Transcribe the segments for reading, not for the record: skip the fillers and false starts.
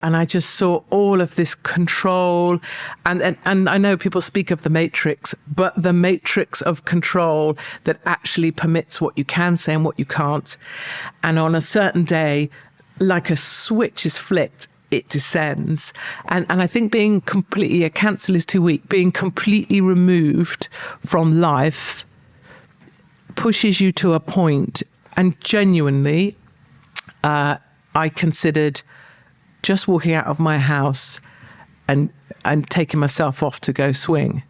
And I just saw all of this control. And I know people speak of the matrix, but the matrix of control that actually permits what you can say and what you can't. And on a certain day, like a switch is flicked, it descends. And I think being completely, a cancel is too weak, being completely removed from life pushes you to a point. And genuinely, I considered just walking out of my house and taking myself off to go swing,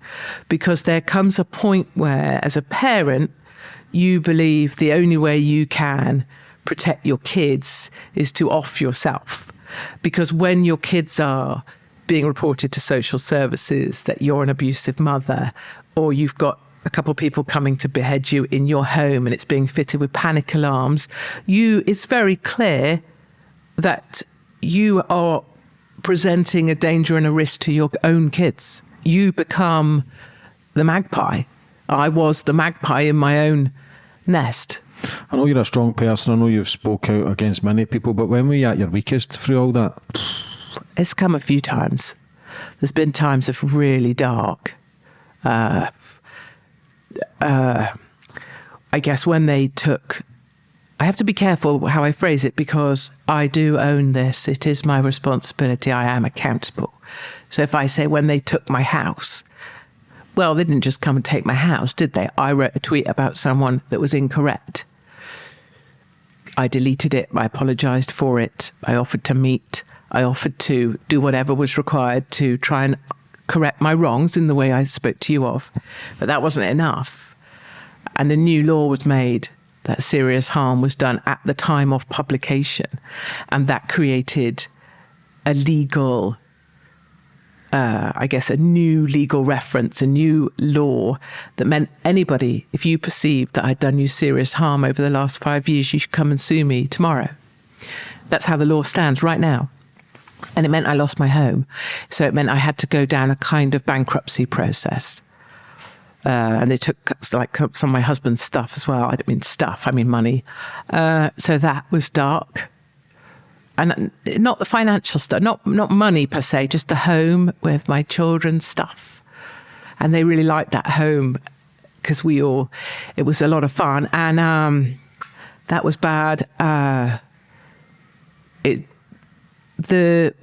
because there comes a point where, as a parent, you believe the only way you can protect your kids is to off yourself. Because when your kids are being reported to social services that you're an abusive mother, or you've got a couple of people coming to behead you in your home and it's being fitted with panic alarms, it's very clear that you are presenting a danger and a risk to your own kids. You become the magpie. I was the magpie in my own nest. I know you're a strong person. I know you've spoke out against many people, but when were you at your weakest through all that? It's come a few times. There's been times of really dark. I guess when they took... I have to be careful how I phrase it, because I do own this. It is my responsibility. I am accountable. So if I say when they took my house, well, they didn't just come and take my house, did they? I wrote a tweet about someone that was incorrect. I deleted it. I apologised for it. I offered to meet. I offered to do whatever was required to try and correct my wrongs in the way I spoke to you of. But that wasn't enough. And a new law was made that serious harm was done at the time of publication. And that created a legal, a new legal reference, a new law that meant anybody, if you perceived that I'd done you serious harm over the last 5 years, you should come and sue me tomorrow. That's how the law stands right now. And it meant I lost my home. So it meant I had to go down a kind of bankruptcy process. And they took like some of my husband's stuff as well. I don't mean stuff, I mean money. So that was dark. And not the financial stuff, not money per se, just the home with my children's stuff. And they really liked that home because it was a lot of fun. And that was bad. The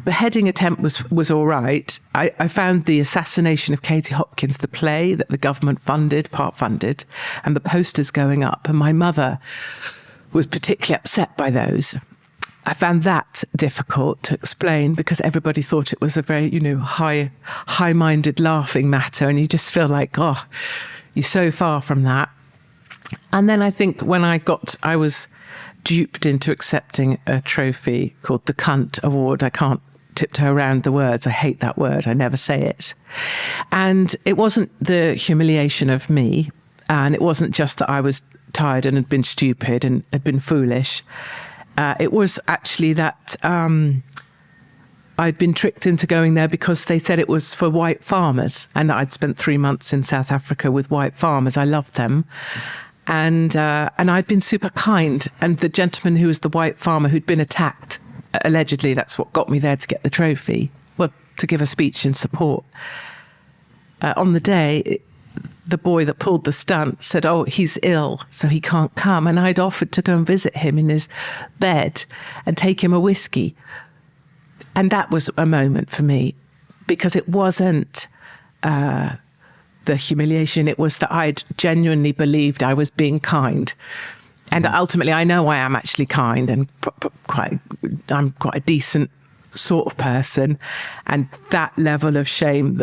beheading attempt was all right. I found the assassination of Katie Hopkins, the play that the government funded, part funded, and the posters going up. And my mother was particularly upset by those. I found that difficult to explain because everybody thought it was a very, high-minded laughing matter. And you just feel like, oh, you're so far from that. And then I think when I was duped into accepting a trophy called the Cunt Award. I can't tiptoe around the words. I hate that word. I never say it. And it wasn't the humiliation of me. And it wasn't just that I was tired and had been stupid and had been foolish. It was actually that I'd been tricked into going there because they said it was for white farmers. And I'd spent 3 months in South Africa with white farmers. I loved them. And I'd been super kind. And the gentleman who was the white farmer who'd been attacked, allegedly, that's what got me there to get the trophy, well, to give a speech in support. On the day, the boy that pulled the stunt said, oh, he's ill, so he can't come. And I'd offered to go and visit him in his bed and take him a whiskey. And that was a moment for me, because it wasn't the humiliation. It was that I'd genuinely believed I was being kind. And ultimately, I know I am actually kind and I'm quite a decent sort of person. And that level of shame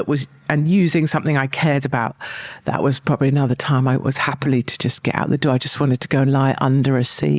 and using something I cared about, that was probably another time I was happily to just get out the door. I just wanted to go and lie under a sea.